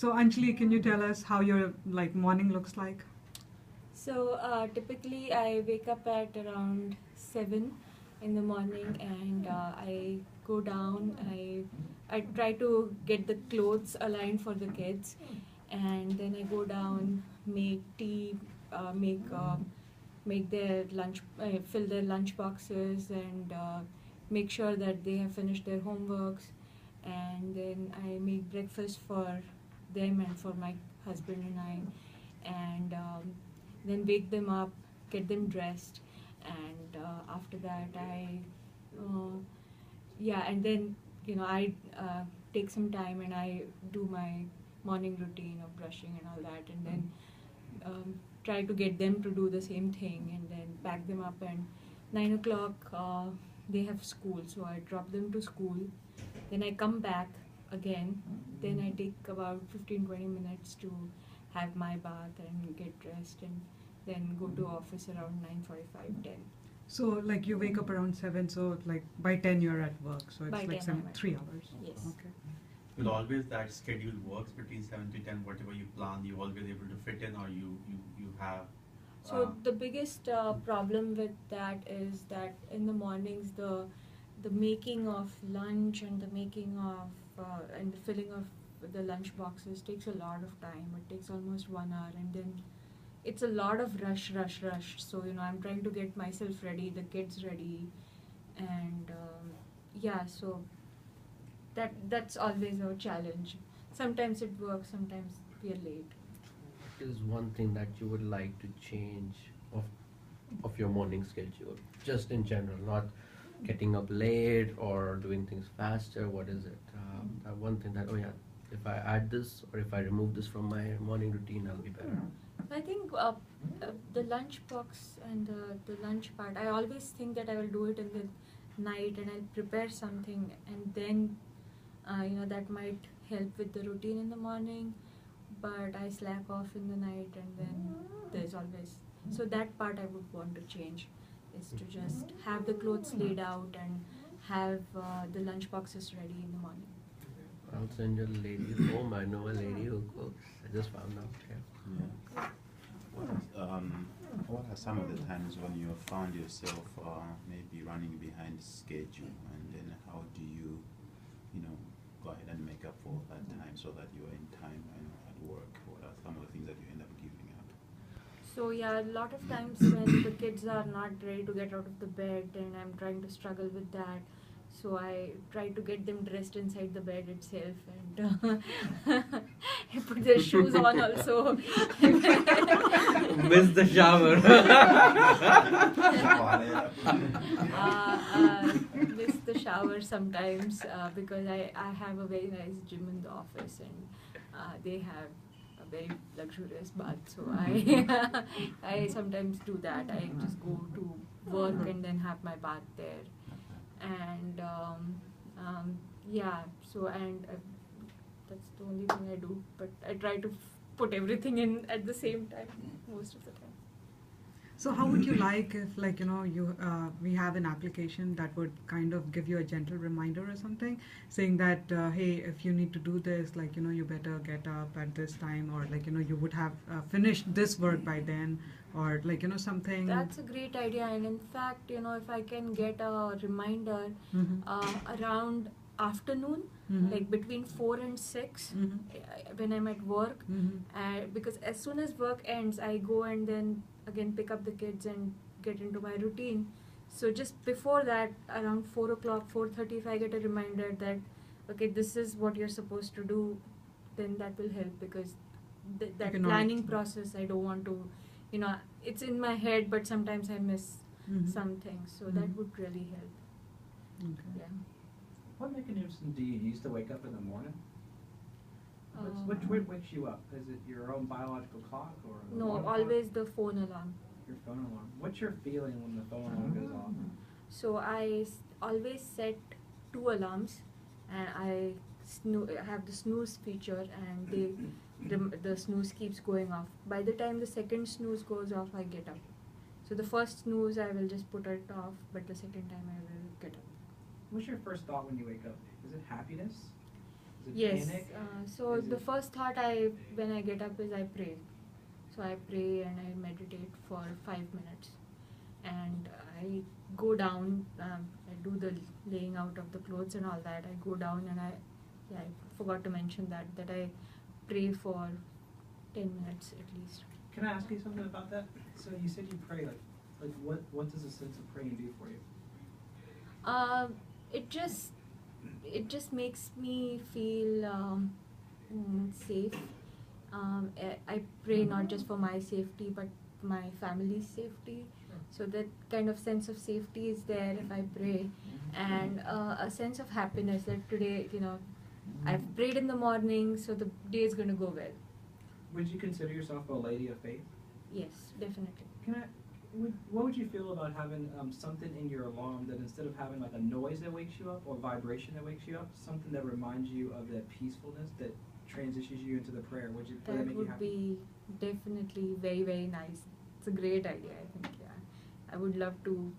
So Anjali, can you tell us how your like morning looks like? So typically, I wake up at around 7 in the morning, and I go down. I try to get the clothes aligned for the kids, and then I go down, make tea, make their lunch, fill their lunch boxes, and make sure that they have finished their homeworks, and then I make breakfast for them and for my husband and I, and then wake them up, get them dressed, and after that uh, and then I take some time and I do my morning routine of brushing and all that, and then try to get them to do the same thing, and then pack them up. And 9 o'clock they have school, so I drop them to school. Then I come back again. Then I take about 15-20 minutes to have my bath and get dressed, and then go to office around 9:45-10. So like you wake up around 7, so like by 10 you're at work. So it's By like 10 I'm at 3 hours. Yes. Okay. Will always that schedule works between 7 to 10, whatever you plan, you always able to fit in, or you have. So the biggest problem with that is that in the mornings the making of lunch and the making of and the filling of the lunch boxes takes a lot of time. It takes almost 1 hour, and then it's a lot of rush. So I'm trying to get myself ready, the kids ready, and so that's always a challenge. Sometimes it works, sometimes we are late. What is one thing that you would like to change of of your morning schedule, just in general, not getting up late or doing things faster? What is it? That one thing that, oh yeah, if I add this or if I remove this from my morning routine, I'll be better. I think the lunch box and the lunch part, I always think that I will do it in the night and I'll prepare something, and then that might help with the routine in the morning, but I slack off in the night, and then there's always, so that part I would want to change, is to just have the clothes laid out and have the lunch boxes ready in the morning. I'll send your lady home. I know a lady who cooks. I just found out. Yeah. Yeah. What are some of the times when you have found yourself maybe running behind schedule, and then how do you, go ahead and make up for that time so that you are in time and at work? What are some of the things that you end up giving up? So yeah, a lot of times when the kids are not ready to get out of the bed, and I'm trying to struggle with that, so I try to get them dressed inside the bed itself, and I put their shoes on also. Miss the shower. Miss the shower sometimes because I have a very nice gym in the office, and they have a very luxurious bath, so I sometimes do that. I just go to work and then have my bath there, and so, and that's the only thing I do, but I try to put everything in at the same time most of the time. So how would you like if we have an application that would kind of give you a gentle reminder or something, saying that hey, if you need to do this, you better get up at this time, or you would have finished this work by then, or something. That's a great idea, and in fact, if I can get a reminder around afternoon, like between 4 and 6, when I'm at work, because as soon as work ends, I go and then again pick up the kids and get into my routine. So just before that, around 4 o'clock, 4:30, if I get a reminder that okay, this is what you're supposed to do, then that will help, because that planning process, I don't want to, it's in my head, but sometimes I miss some things, so that would really help. Okay. Yeah. What mechanism do you use to wake up in the morning? What wakes you up? Is it your own biological clock or No, alarm always the phone alarm. clock? Your phone alarm. What's your feeling when the phone alarm goes off? So I always set 2 alarms, and I have the snooze feature, and the snooze keeps going off. By the time the second snooze goes off, I get up. So the first snooze I will just put it off, but the second time I will get up. What's your first thought when you wake up? Is it happiness? Is it Yes. panic? So Is the it- first thought when I get up is I pray. So I pray and I meditate for 5 minutes, and I go down. I do the laying out of the clothes and all that. I go down and I forgot to mention that I pray for 10 minutes at least. Can I ask you something about that? So you said you pray, like what does a sense of praying do for you? It just makes me feel safe. I pray not just for my safety but my family's safety. So that kind of sense of safety is there if I pray, and a sense of happiness that today, I've prayed in the morning, so the day is going to go well. Would you consider yourself a lady of faith? Yes, definitely. What would you feel about having something in your alarm that instead of having like a noise that wakes you up or vibration that wakes you up, something that reminds you of that peacefulness that transitions you into the prayer? Would that That make you would happy? be definitely very, very nice. It's a great idea, I think, yeah. I would love to,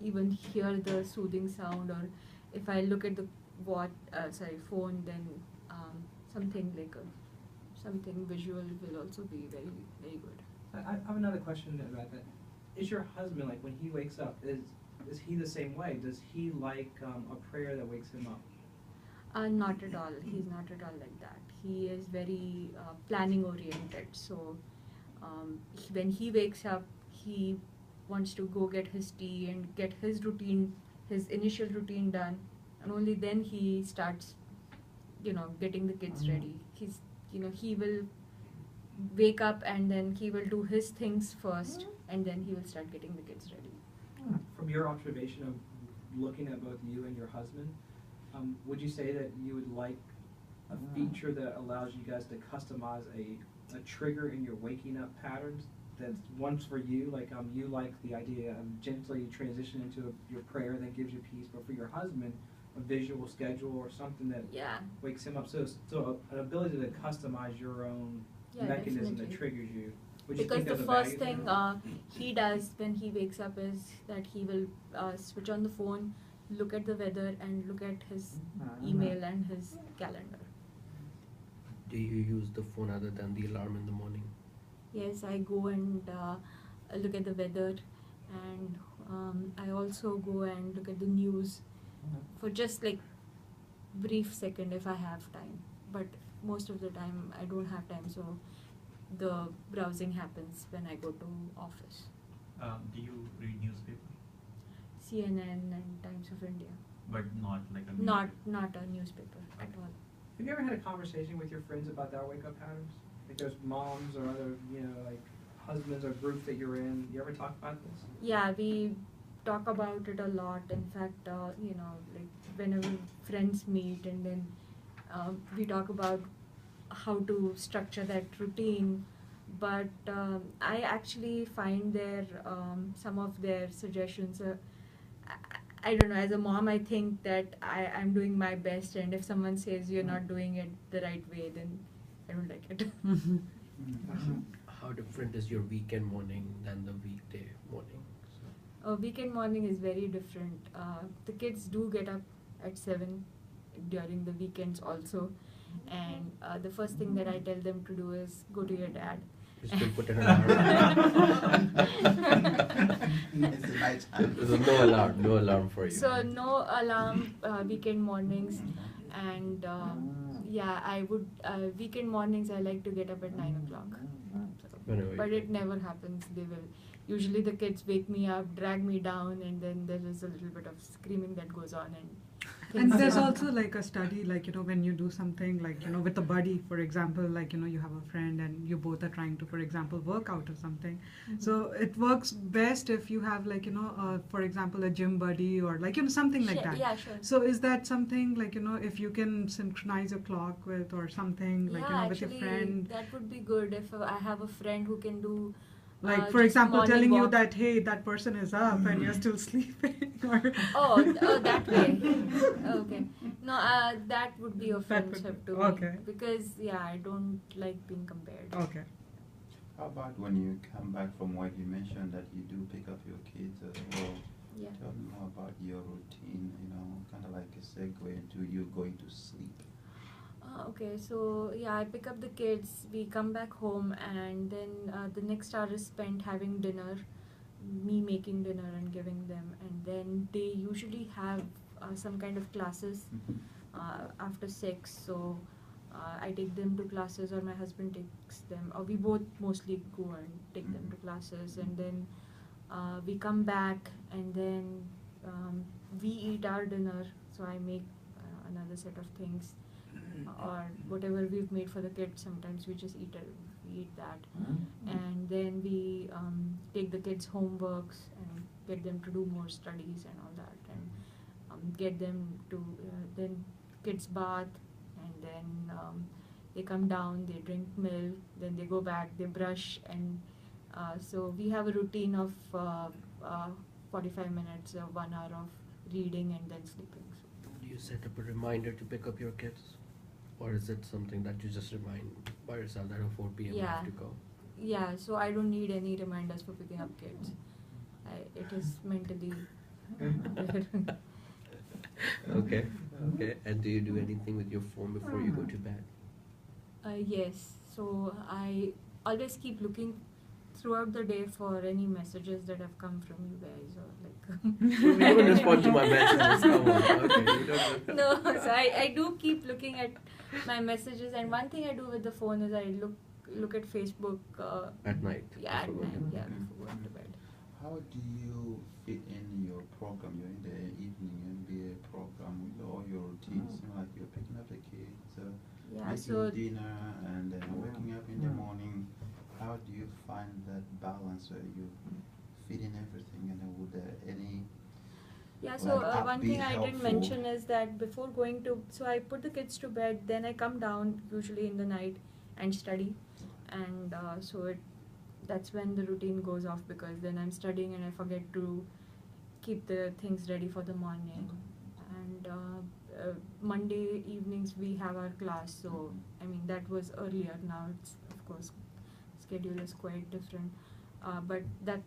even hear the soothing sound, or if I look at the phone, then something visual will also be very, very good. I have another question about that. Is your husband, like when he wakes up, is he the same way? Does he like a prayer that wakes him up? Not at all. He's not at all like that. He is very planning oriented. So when he wakes up, he wants to go get his tea and get his routine, his initial routine done, and only then he starts, getting the kids ready. He will wake up and then he will do his things first, and then he will start getting the kids ready. From your observation of looking at both you and your husband, would you say that you would like a feature that allows you guys to customize a trigger in your waking up patterns that's once for you, like you like the idea of gently transitioning into your prayer that gives you peace, but for your husband, a visual schedule or something that Yeah. wakes him up. So an ability to customize your own Yeah, mechanism definitely. that triggers you. Would you Because think the there's a first value thing there? he does when he wakes up is that he will switch on the phone, look at the weather, and look at his email and his calendar. Do you use the phone other than the alarm in the morning? Yes, I go and look at the weather, and I also go and look at the news for just like brief second if I have time. But most of the time I don't have time, so the browsing happens when I go to office. Do you read newspaper? CNN and Times of India. But not like a Not a newspaper at all. Have you ever had a conversation with your friends about their wake up patterns? Like there's moms or other, like husbands or groups that you're in. You ever talk about this? Yeah, we talk about it a lot. In fact, like whenever friends meet, and then we talk about how to structure that routine. But I actually find some of their suggestions. I don't know. As a mom, I think that I'm doing my best, and if someone says you're not doing it the right way, then I don't like it. How different is your weekend morning than the weekday morning? Weekend morning is very different. The kids do get up at 7 during the weekends also, and the first thing that I tell them to do is go to your dad. You still put an alarm? It's the right time. There's no alarm for you. So no alarm weekend mornings, and I would weekend mornings I like to get up at 9 o'clock. Whenever you But can. it never happens. They will usually the kids wake me up, drag me down, and then there is a little bit of screaming that goes on, and And things there's happen. also like a study, like, when you do something like, with a buddy, for example, like, you have a friend and you both are trying to, for example, work out or something. Mhm. So it works best if you have like, for example, a gym buddy or like, something like Sure, that. yeah, sure. So is that something like, if you can synchronize your clock with or something like, Yeah, with your actually, friend? that would be good if I have a friend who can do. Like, for just example, morning telling you walk. that, hey, that person is up and you're still sleeping. Or Oh, that way. Okay. No, that would be That would offensive be- to me. okay. Because, I don't like being compared. Okay. How about when you come back from work? You mentioned that you do pick up your kids as well. Yeah. Tell me more about your routine, kind of like a segue into you going to sleep. Okay, so yeah, I pick up the kids, we come back home, and then the next hour is spent having dinner, me making dinner and giving them, and then they usually have some kind of classes after 6. So I take them to classes, or my husband takes them, or we both mostly go and take them to classes, and then we come back, and then we eat our dinner. So I make another set of things, or whatever we've made for the kids. Sometimes we just we eat that, and then we take the kids' homeworks and get them to do more studies and all that, and get them to then kids bath, and then they come down, they drink milk, then they go back, they brush, and so we have a routine of 45 minutes or 1 hour of reading and then sleeping. Do you set up a reminder to pick up your kids? Or is it something that you just remind by yourself that at 4 p.m. you have to go? Yeah, so I don't need any reminders for picking up kids. It is mentally. Okay, okay. And do you do anything with your phone before you go to bed? Yes, so I always keep looking throughout the day for any messages that have come from you guys, or like. You don't respond to my messages. Come on. Okay, you don't. No, so I do keep looking at my messages, and one thing I do with the phone is I look at Facebook. At night. Yeah, at before night. going to Yeah, bed. before going to bed. How do you fit in your program? You're in the evening MBA program with all your routines. You know, like you're picking up the kids, Yeah, making so dinner, and then waking up in the morning. How do you find that balance where you fit in everything, and would any yeah, so like, one be thing I didn't helpful? mention is that before going to, so I put the kids to bed, then I come down usually in the night and study, and so that's when the routine goes off, because then I'm studying and I forget to keep the things ready for the morning. And Monday evenings we have our class, so I mean that was earlier. Now it's, of course, schedule is quite different. But that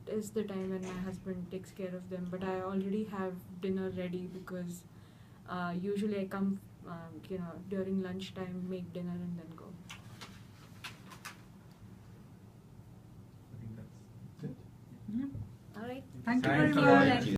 is the time when my husband takes care of them. But I already have dinner ready, because usually I come, during lunchtime, make dinner and then go. I think that's it. Yeah. All right. Thank you Thank very you. much. Thank you.